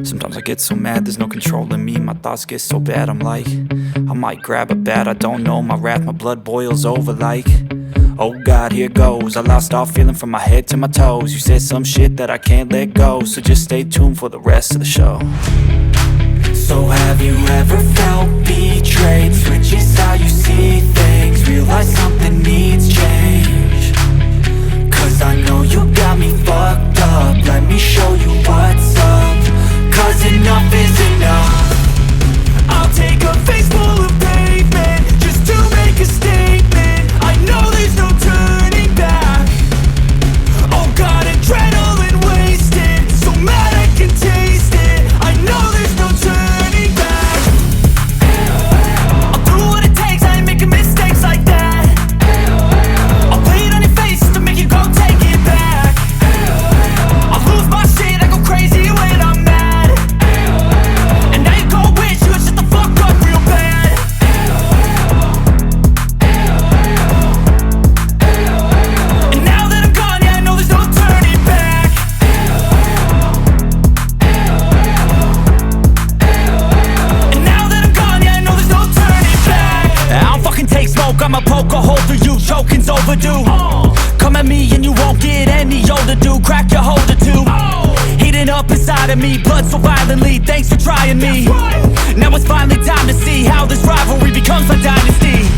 Sometimes I get so mad, there's no controlling me. My thoughts get so bad, I'm like, I might grab a bat, I don't know. My wrath, my blood boils over like, oh God, here goes. I lost all feeling from my head to my toes. You said some shit that I can't let go, so just stay tuned for the rest of the show. So have you ever felt betrayed? Switches how you see things, realize something needs change. Cause I know you got me fucked up, let me show you what's up. Cause enough is enough. I'll take a face full of pavement just to make a statement. I know there's no turning back. Oh God, adrenaline wasted, so mad I can taste it. I know there's no turning back. I'll do what it takes, I ain't making mistakes like that. I'll play it on your face to make you go take it back. I'll lose my shit, I go crazy when I'm mad. And now you go wish you would shut the fuck up real bad. And now that I'm gone, yeah, I know there's no turning back. And now that I'm gone, yeah, I know there's no turning back. I don't fucking take smoke, I'ma poke a hole through you, choking's overdue. Come at me and you won't get any older, dude. Crack your holder too. Heating up inside of me, blood so violently, thanks for trying me. Now it's finally time to see how this rivalry becomes a dynasty.